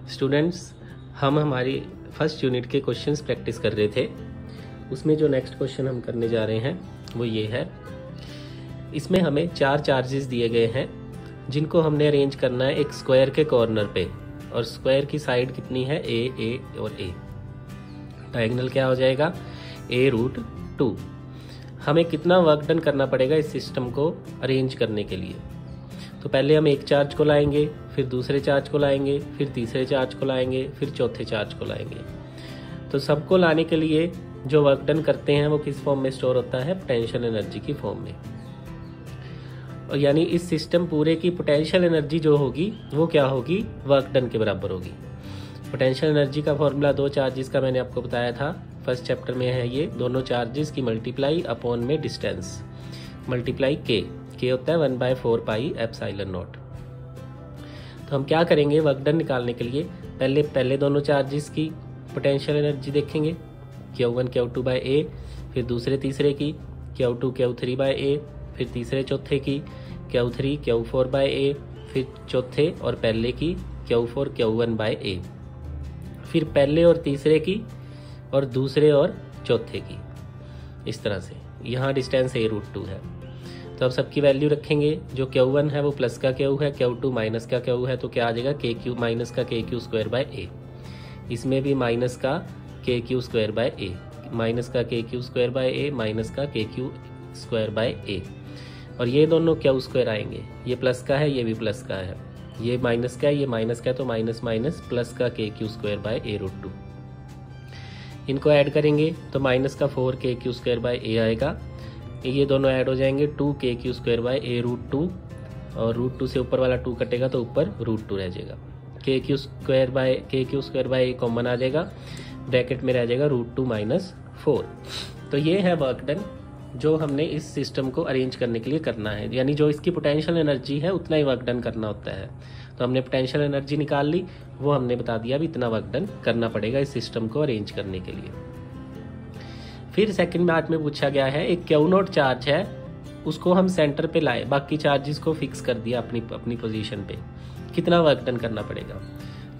Students, हम हमारी first unit के क्वेश्चंस प्रैक्टिस कर रहे थे। उसमें जो नेक्स्ट क्वेश्चन हम करने जा रहे हैं वो ये है। इसमें हमें 4 चार्जेस दिए गए हैं जिनको हमने अरेंज करना है एक स्क्वायर के कॉर्नर पे, और स्क्वायर की साइड कितनी है, ए और ए। डायगोनल क्या हो जाएगा, a√2। हमें कितना वर्क डन करना पड़ेगा इस सिस्टम को अरेंज करने के लिए। तो पहले हम एक चार्ज को लाएंगे, फिर दूसरे चार्ज को लाएंगे, फिर तीसरे चार्ज को लाएंगे, फिर चौथे चार्ज को लाएंगे। तो सबको लाने के लिए जो वर्क डन करते हैं वो किस फॉर्म में स्टोर होता है, पोटेंशियल एनर्जी की फॉर्म में। और यानी इस सिस्टम पूरे की पोटेंशियल एनर्जी जो होगी वो क्या होगी, वर्क डन के बराबर होगी। पोटेंशियल एनर्जी का फॉर्मूला दो चार्जेस का मैंने आपको बताया था, फर्स्ट चैप्टर में है ये। दोनों चार्जेस की मल्टीप्लाई अपॉन में डिस्टेंस, मल्टीप्लाई के होता है 1/4 पाई एप्सिलॉन नॉट। तो हम क्या करेंगे वर्क डन निकालने के लिए, पहले दोनों चार्जेस की पोटेंशियल एनर्जी देखेंगे, Q1 Q2/A, फिर दूसरे तीसरे की Q2 Q3/A, फिर तीसरे चौथे की Q3 Q4/A, फिर चौथे और पहले की Q4 Q1/A, फिर पहले और तीसरे की और दूसरे और चौथे की। इस तरह से यहाँ डिस्टेंस a√2 है। तो अब सबकी वैल्यू रखेंगे। जो Q1 है वो प्लस का Q है, Q2 माइनस का Q है, तो क्या आ जाएगा, KQ माइनस का KQ²/A। इसमें भी माइनस का KQ²/A, माइनस का KQ²/A, माइनस का KQ²/A। और ये दोनों Q² आएंगे, ये प्लस का है, ये भी प्लस का है, ये माइनस का है, ये माइनस का है, तो माइनस माइनस प्लस का KQ²/A√2। इनको ऐड करेंगे तो माइनस का 4 KQ²/A आएगा। ये दोनों ऐड हो जाएंगे 2 KQ²/A√2, और √2 से ऊपर वाला 2 कटेगा तो ऊपर √2 रह जाएगा। KQ²/A कॉमन आ जाएगा, ब्रैकेट में रह जाएगा √2 - 4। तो ये है वर्क डन जो हमने इस सिस्टम को अरेंज करने के लिए करना है। यानी जो इसकी पोटेंशियल एनर्जी है उतना ही वर्क डन करना होता है। तो हमने पोटेंशियल एनर्जी निकाल ली, वो हमने बता दिया भी इतना वर्क डन करना पड़ेगा इस सिस्टम को अरेंज करने के लिए। फिर सेकंड पार्ट में पूछा गया है एक Q0 चार्ज है, उसको हम सेंटर पे लाए, बाकी चार्जेस को फिक्स कर दिया अपनी पोजीशन पे, कितना वर्क डन करना पड़ेगा।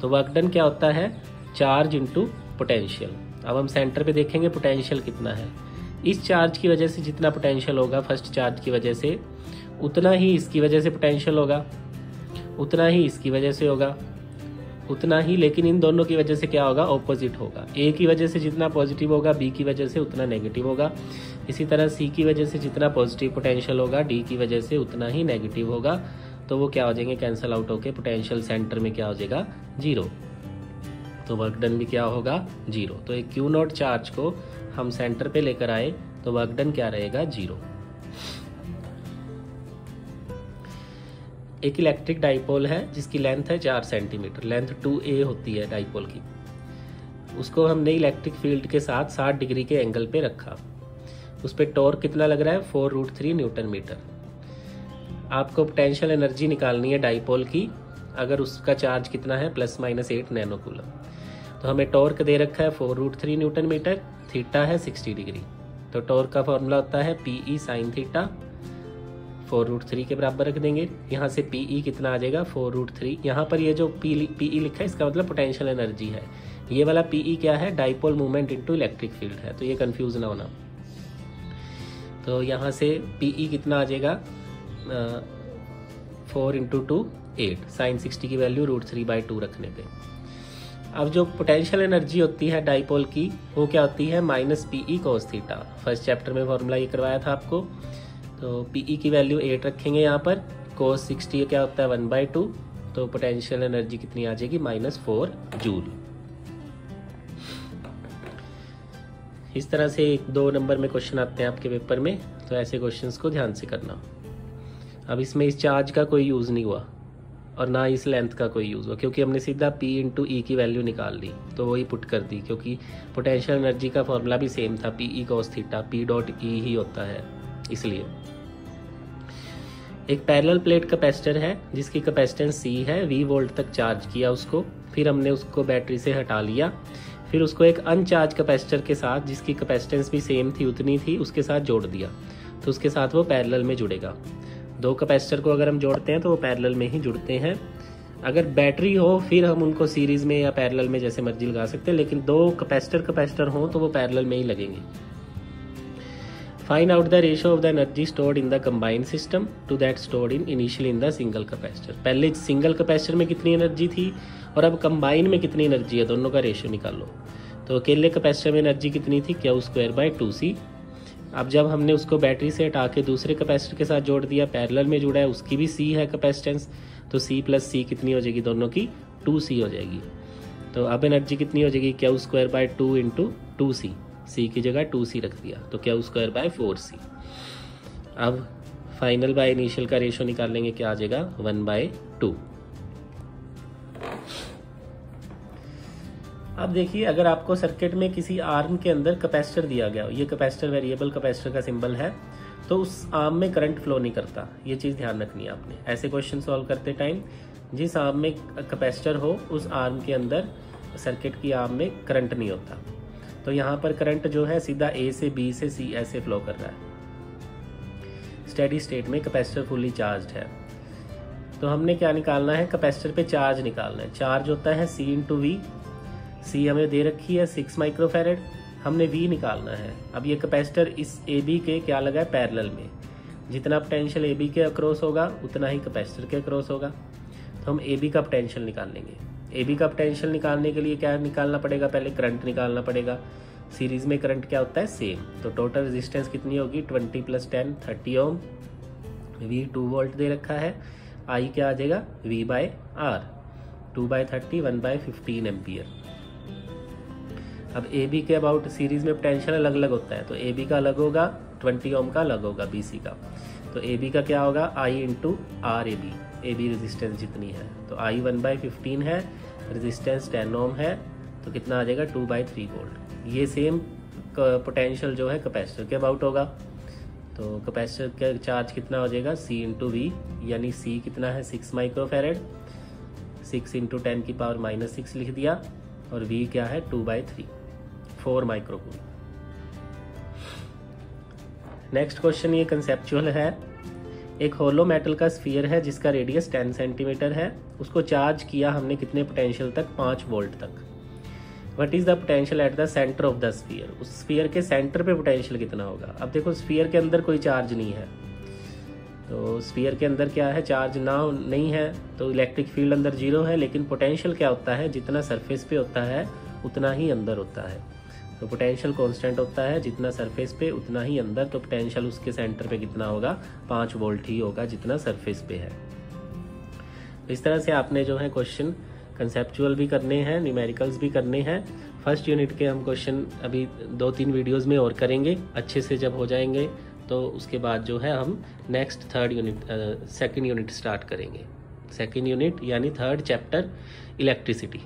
तो वर्क डन क्या होता है, चार्ज इनटू पोटेंशियल। अब हम सेंटर पे देखेंगे पोटेंशियल कितना है। इस चार्ज की वजह से जितना पोटेंशियल होगा फर्स्ट चार्ज की वजह से, उतना ही इसकी वजह से पोटेंशियल होगा, उतना ही इसकी वजह से होगा, उतना ही, लेकिन इन दोनों की वजह से क्या होगा, ऑपोजिट होगा। ए की वजह से जितना पॉजिटिव होगा बी की वजह से उतना नेगेटिव होगा। इसी तरह सी की वजह से जितना पॉजिटिव पोटेंशियल होगा डी की वजह से उतना ही नेगेटिव होगा। तो वो क्या हो जाएंगे, कैंसिल आउट होके पोटेंशियल सेंटर में क्या हो जाएगा, 0। तो वर्क डन भी क्या होगा, 0। तो एक Q0 चार्ज को हम सेंटर पे लेकर आए तो वर्क डन क्या रहेगा, 0। एक इलेक्ट्रिक डाइपोल है जिसकी लेंथ है 4 सेंटीमीटर, लेंथ 2a होती है डाइपोल की। उसको हमने इलेक्ट्रिक फील्ड के साथ 60 डिग्री के एंगल पे रखा। उस पर टॉर्क कितना लग रहा है, 4√3 न्यूटन मीटर। आपको पोटेंशियल एनर्जी निकालनी है डाइपोल की, अगर उसका चार्ज कितना है, +-8 नैनो कूलम। तो हमें टॉर्क दे रखा है 4√3 न्यूटन मीटर, थीटा है 60 डिग्री। तो टॉर्क का फॉर्मूला होता है PE sin थीटा, 4√3 के बराबर रख देंगे। यहाँ से PE कितना आ जाएगा, 4√3। यहाँ पर ये जो PE लिखा है इसका मतलब पोटेंशियल एनर्जी है। ये वाला PE क्या है, dipole movement into electric field है, तो ये कंफ्यूज ना होना। तो यहाँ से PE कितना आ जाएगा, 4 × 2 8, sin 60 की वैल्यू √3/2 रखने पे। अब जो पोटेंशियल एनर्जी होती है डाइपोल की वो क्या होती है, -PE cos theta. First chapter में फॉर्मूला ये करवाया था आपको। तो PE की वैल्यू 8 रखेंगे यहाँ पर, cos 60 क्या होता है 1/2, तो पोटेंशियल एनर्जी कितनी आ जाएगी, -4 जूल। इस तरह से 2 नंबर में क्वेश्चन आते हैं आपके पेपर में, तो ऐसे क्वेश्चंस को ध्यान से करना। अब इसमें इस चार्ज का कोई यूज़ नहीं हुआ और ना इस लेंथ का कोई यूज़ हुआ, क्योंकि हमने सीधा P × E की वैल्यू निकाल ली, तो वही पुट कर दी, क्योंकि पोटेंशियल एनर्जी का फॉर्मूला भी सेम था, PE cos थीटा, P.E ही होता है इसलिए। एक पैरेलल प्लेट कैपेसिटर है जिसकी कैपेसिटेंस C है, 20 वोल्ट तक चार्ज किया उसको, फिर हमने उसको बैटरी से हटा लिया, फिर उसको एक अनचार्ज कैपेसिटर के साथ जिसकी कैपेसिटेंस भी सेम थी, उतनी थी, उसके साथ जोड़ दिया, तो उसके साथ वो पैरेलल में जुड़ेगा। 2 कैपेसिटर को अगर हम जोड़ते हैं तो वो पैरेलल में ही जुड़ते हैं। अगर बैटरी हो फिर हम उनको सीरीज में या पैरेलल में जैसे मर्जी लगा सकते हैं, लेकिन दो कैपेसिटर हो तो वो पैरेलल में ही लगेंगे। Find out the ratio of the energy stored in the combined system to that stored in initially in the single capacitor. पहले सिंगल कैपेसिटर में कितनी एनर्जी थी और अब कंबाइन में कितनी एनर्जी है, दोनों का रेशियो निकाल लो। तो अकेले कैपेसिटर में एनर्जी कितनी थी, Q²/2C। अब जब हमने उसको बैटरी से हटा के दूसरे कैपेसिटर के साथ जोड़ दिया, पैरेलल में जुड़ा है, उसकी भी C है कैपेसिटेंस, तो C + C कितनी हो जाएगी, दोनों की 2C हो जाएगी। तो अब एनर्जी कितनी हो जाएगी, Q²/2 × 2C, C की जगह 2C रख दिया, तो Q²/4C। अब फाइनल बाय इनिशियल का रेशियो निकालेंगे, क्या आ जाएगा, 1/2। अब देखिए, अगर आपको सर्किट में किसी आर्म के अंदर कैपेसिटर दिया गया, ये कैपेसिटर वेरिएबल कैपेसिटर का सिंबल है, तो उस आर्म में करंट फ्लो नहीं करता, ये चीज़ ध्यान रखनी है आपने। ऐसे क्वेश्चन सॉल्व करते टाइम जिस आर्म में कैपेसिटर हो उस आर्म के अंदर सर्किट की आर्म में करंट नहीं होता। तो यहाँ पर करंट जो है सीधा A से B से C ऐसे फ्लो कर रहा है। स्टेडी स्टेट में कैपेसिटर फुली चार्ज है। तो हमने क्या निकालना है, कैपेसिटर पे चार्ज निकालना है। चार्ज होता है C × V। C हमें दे रखी है 6 माइक्रोफैरेड, हमने V निकालना है। अब ये कैपेसिटर इस AB के क्या लगा है, पैरेलल में। जितना पोटेंशियल AB के अक्रॉस होगा उतना ही कैपेसिटर के अक्रॉस होगा। तो हम AB का पोटेंशियल निकाल लेंगे। AB का पोटेंशियल निकालने के लिए क्या निकालना पड़ेगा, पहले करंट निकालना पड़ेगा। सीरीज में करंट क्या होता है, सेम। तो टोटल रेजिस्टेंस कितनी होगी, 20 + 10 30 ओम। V 2 वोल्ट दे रखा है। I क्या आ जाएगा, V/R, 2/30 1/15 एम्पियर। अब AB के अबाउट सीरीज में पोटेंशियल अलग अलग होता है, तो AB का अलग होगा, 20 ओम का अलग होगा BC का। तो AB का क्या होगा, I × RAB, AB रेजिस्टेंस जितनी है। तो I 1/15 है, रेजिस्टेंस 10 ओम है, तो कितना आ जाएगा, 2/3 वोल्ट। ये सेम पोटेंशियल जो है कैपेसिटर के अबाउट होगा। तो कैपेसिटर का चार्ज कितना हो जाएगा, C × V, यानी C कितना है, 6 माइक्रोफैरेड। 6 × 10⁻⁻6 लिख दिया, और V क्या है, 2/3, 4 माइक्रोकूल। नेक्स्ट क्वेश्चन ये कंसेप्चुअल है। एक होलो मेटल का स्फीयर है जिसका रेडियस 10 सेंटीमीटर है। उसको चार्ज किया हमने कितने पोटेंशियल तक, 5 वोल्ट तक। What is the potential at the centre of the sphere. उस स्फीयर के सेंटर पे पोटेंशियल कितना होगा। अब देखो, स्फीयर के अंदर कोई चार्ज नहीं है, तो स्फीयर के अंदर क्या है, चार्ज नहीं है, तो इलेक्ट्रिक फील्ड अंदर 0 है। लेकिन पोटेंशियल क्या होता है, जितना सरफेस पे होता है उतना ही अंदर होता है। तो पोटेंशियल कांस्टेंट होता है, जितना सरफेस पे उतना ही अंदर। तो पोटेंशियल उसके सेंटर पे कितना होगा, 5 वोल्ट ही होगा, जितना सरफेस पे है। तो इस तरह से आपने जो है क्वेश्चन कंसेप्चुअल भी करने हैं, न्यूमेरिकल्स भी करने हैं। फर्स्ट यूनिट के हम क्वेश्चन अभी 2-3 वीडियोस में और करेंगे। अच्छे से जब हो जाएंगे तो उसके बाद जो है हम नेक्स्ट सेकंड यूनिट स्टार्ट करेंगे। सेकंड यूनिट यानी 3rd चैप्टर इलेक्ट्रिसिटी।